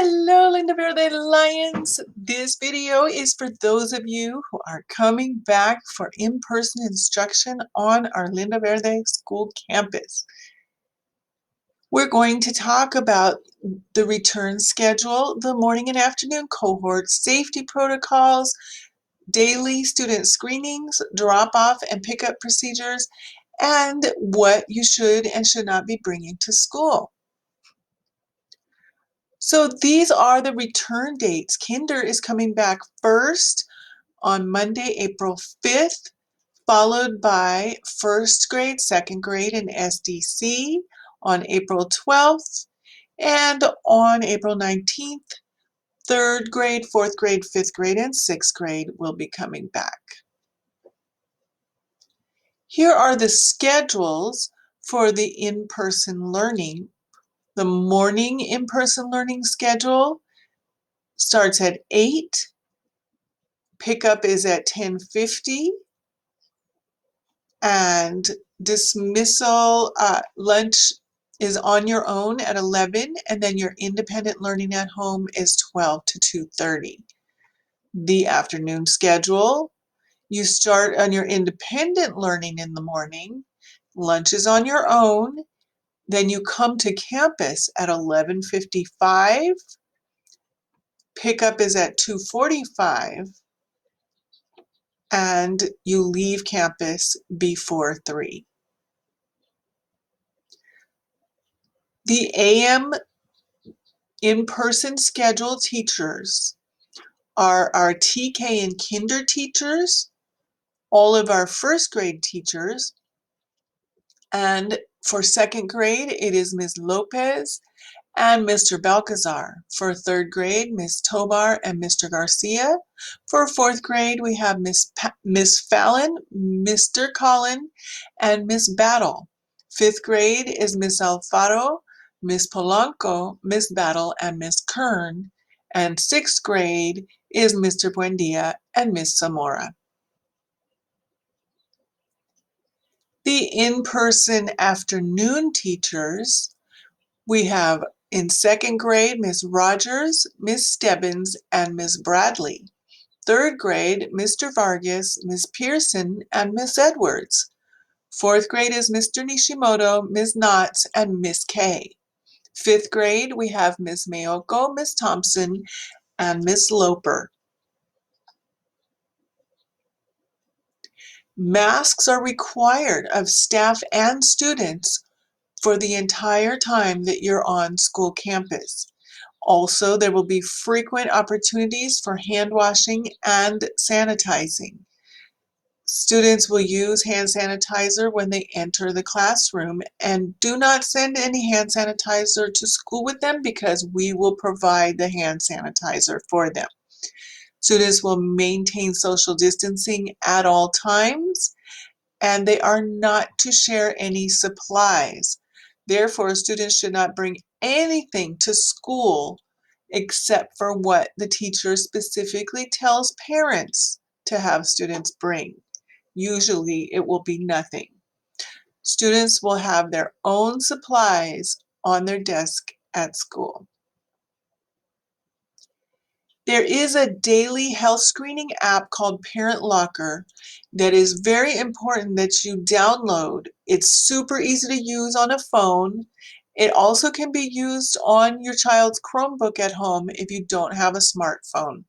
Hello, Linda Verde Lions. This video is for those of you who are coming back for in-person instruction on our Linda Verde school campus. We're going to talk about the return schedule, the morning and afternoon cohorts, safety protocols, daily student screenings, drop-off and pickup procedures, and what you should and should not be bringing to school. So these are the return dates. Kinder is coming back first on Monday, April 5th, followed by first grade, second grade, and SDC on April 12th, and on April 19th, third grade, fourth grade, fifth grade, and sixth grade will be coming back. Here are the schedules for the in-person learning. The morning in-person learning schedule starts at 8. Pickup is at 10:50. And dismissal lunch is on your own at 11. And then your independent learning at home is 12 to 2:30. The afternoon schedule, you start on your independent learning in the morning. Lunch is on your own. Then you come to campus at 11:55. Pickup is at 2:45, and you leave campus before 3. The AM in-person scheduled teachers are our TK and Kinder teachers, all of our first grade teachers, and for second grade, it is Ms. Lopez and Mr. Balcazar. For third grade, Ms. Tobar and Mr. Garcia. For fourth grade, we have Miss Fallon, Mr. Collin, and Miss Battle. Fifth grade is Miss Alfaro, Miss Polanco, Miss Battle, and Miss Kern. And sixth grade is Mr. Buendia and Miss Zamora. The in-person afternoon teachers, we have in second grade, Miss Rogers, Miss Stebbins, and Miss Bradley. Third grade, Mr. Vargas, Miss Pearson, and Miss Edwards. Fourth grade is Mr. Nishimoto, Miss Knotts, and Miss Kay. Fifth grade, we have Miss Mayoko, Miss Thompson, and Miss Loper. Masks are required of staff and students for the entire time that you're on school campus. Also, there will be frequent opportunities for hand washing and sanitizing. Students will use hand sanitizer when they enter the classroom, and do not send any hand sanitizer to school with them because we will provide the hand sanitizer for them. Students will maintain social distancing at all times, and they are not to share any supplies. Therefore, students should not bring anything to school except for what the teacher specifically tells parents to have students bring. Usually, it will be nothing. Students will have their own supplies on their desk at school. There is a daily health screening app called Parent Locker that is very important that you download. It's super easy to use on a phone. It also can be used on your child's Chromebook at home if you don't have a smartphone.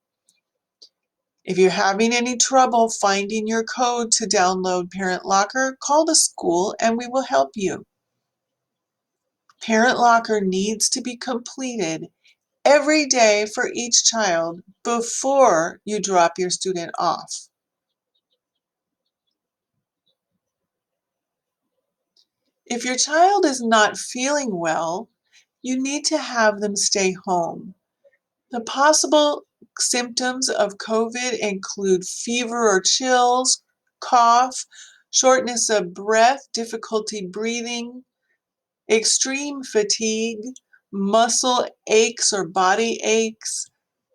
If you're having any trouble finding your code to download Parent Locker, call the school and we will help you. Parent Locker needs to be completed every day for each child before you drop your student off. If your child is not feeling well, you need to have them stay home. The possible symptoms of COVID include fever or chills, cough, shortness of breath, difficulty breathing, extreme fatigue, muscle aches or body aches,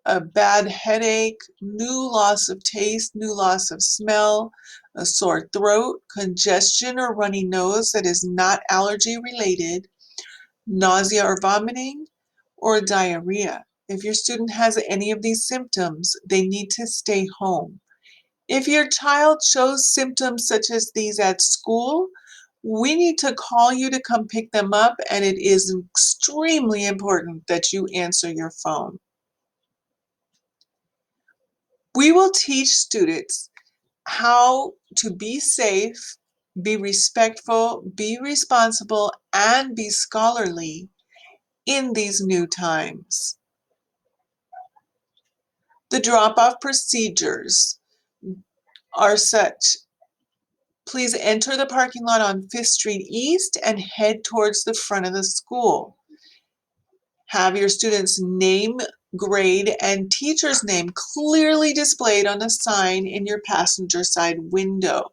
a bad headache, new loss of taste, new loss of smell, a sore throat, congestion or runny nose that is not allergy related, nausea or vomiting, or diarrhea. If your student has any of these symptoms, they need to stay home. If your child shows symptoms such as these at school, we need to call you to come pick them up, and it is extremely important that you answer your phone. We will teach students how to be safe, be respectful, be responsible, and be scholarly in these new times. The drop-off procedures are such. Please enter the parking lot on 5th Street East and head towards the front of the school. Have your student's name, grade, and teacher's name clearly displayed on a sign in your passenger side window.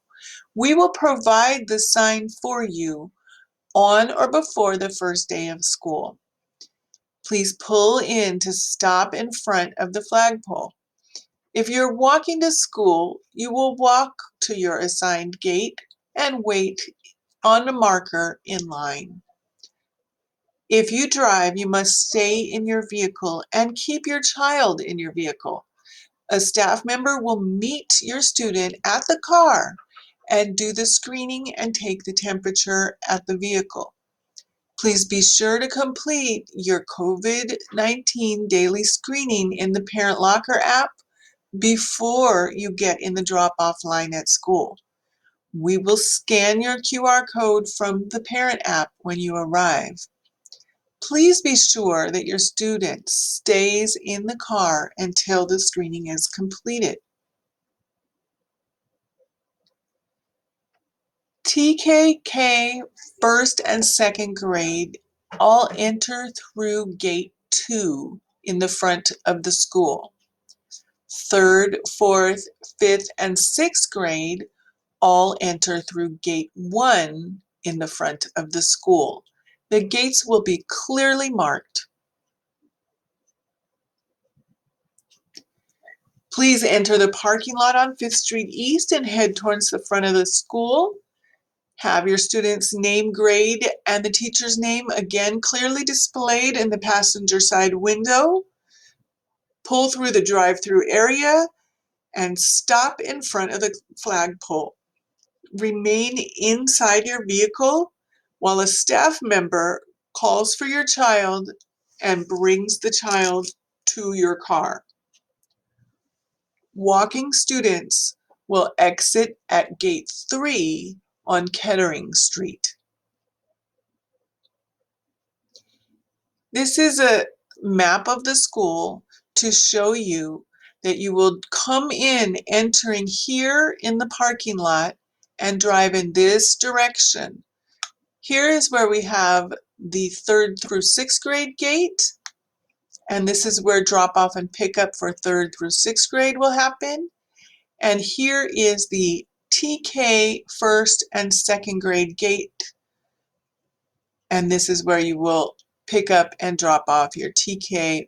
We will provide the sign for you on or before the first day of school. Please pull in to stop in front of the flagpole. If you're walking to school, you will walk to your assigned gate and wait on a marker in line. If you drive, you must stay in your vehicle and keep your child in your vehicle. A staff member will meet your student at the car and do the screening and take the temperature at the vehicle. Please be sure to complete your COVID-19 daily screening in the Parent Locker app before you get in the drop-off line at school. We will scan your QR code from the parent app when you arrive. Please be sure that your student stays in the car until the screening is completed. TKK first and second grade all enter through gate 2 in the front of the school. 3rd, 4th, 5th, and 6th grade all enter through gate 1 in the front of the school. The gates will be clearly marked. Please enter the parking lot on 5th Street East and head towards the front of the school. Have your student's name, grade, and the teacher's name again clearly displayed in the passenger side window. Pull through the drive-through area and stop in front of the flagpole. Remain inside your vehicle while a staff member calls for your child and brings the child to your car. Walking students will exit at gate 3 on Kettering Street. This is a map of the school to show you that you will come in entering here in the parking lot and drive in this direction. Here is where we have the 3rd through 6th grade gate, and this is where drop off and pickup for 3rd through 6th grade will happen. And here is the TK 1st and 2nd grade gate, and this is where you will pick up and drop off your TK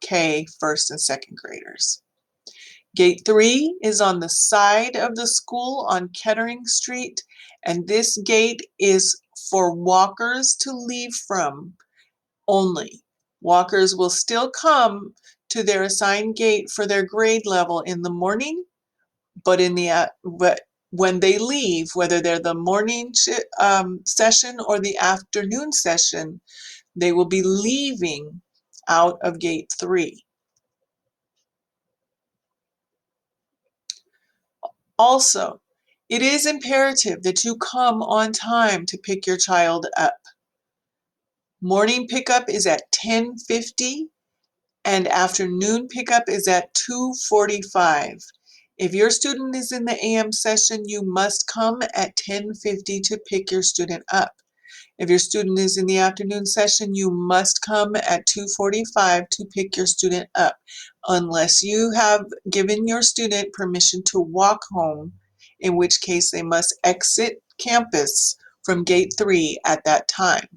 1st and 2nd graders. Gate 3 is on the side of the school on Kettering Street, and this gate is for walkers to leave from only. Walkers will still come to their assigned gate for their grade level in the morning, but when they leave, whether they're the morning session or the afternoon session, they will be leaving out of gate 3. Also, it is imperative that you come on time to pick your child up. Morning pickup is at 10:50 and afternoon pickup is at 2:45. If your student is in the AM session, you must come at 10:50 to pick your student up. If your student is in the afternoon session, you must come at 2:45 to pick your student up, unless you have given your student permission to walk home, in which case they must exit campus from gate 3 at that time.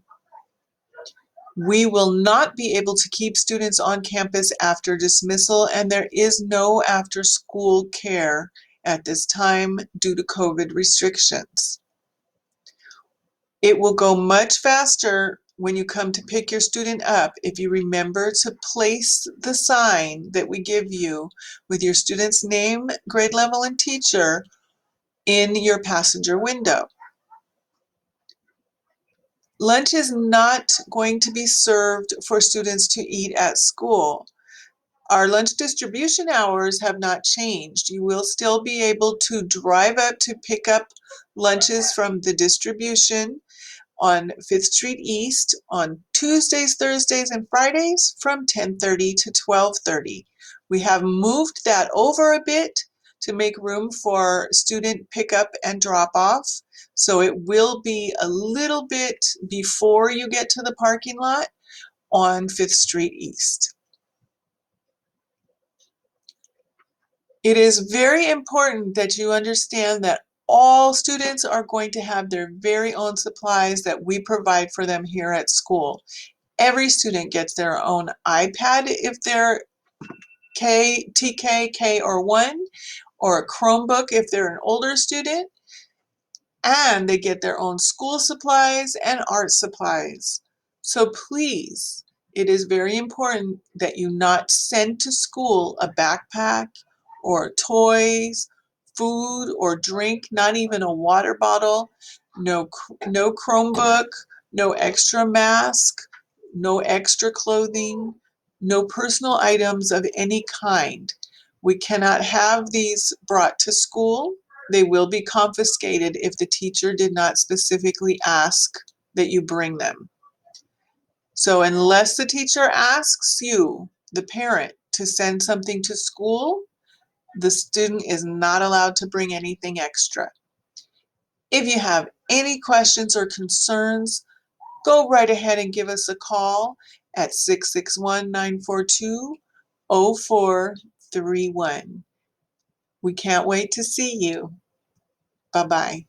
We will not be able to keep students on campus after dismissal, and there is no after-school care at this time due to COVID restrictions. It will go much faster when you come to pick your student up, if you remember to place the sign that we give you with your student's name, grade level, and teacher in your passenger window. Lunch is not going to be served for students to eat at school. Our lunch distribution hours have not changed. You will still be able to drive up to pick up lunches from the distribution on 5th Street East on Tuesdays, Thursdays, and Fridays from 10:30 to 12:30. We have moved that over a bit to make room for student pickup and drop off. So it will be a little bit before you get to the parking lot on 5th Street East. It is very important that you understand that all students are going to have their very own supplies that we provide for them here at school. Every student gets their own iPad if they're TK, K, or 1, or a Chromebook if they're an older student, and they get their own school supplies and art supplies. So please, it is very important that you not send to school a backpack or toys, food or drink, not even a water bottle, no Chromebook, no extra mask, no extra clothing, no personal items of any kind. We cannot have these brought to school. They will be confiscated if the teacher did not specifically ask that you bring them. So unless the teacher asks you, the parent, to send something to school, the student is not allowed to bring anything extra. If you have any questions or concerns, go right ahead and give us a call at 661-942-0431. We can't wait to see you. Bye-bye.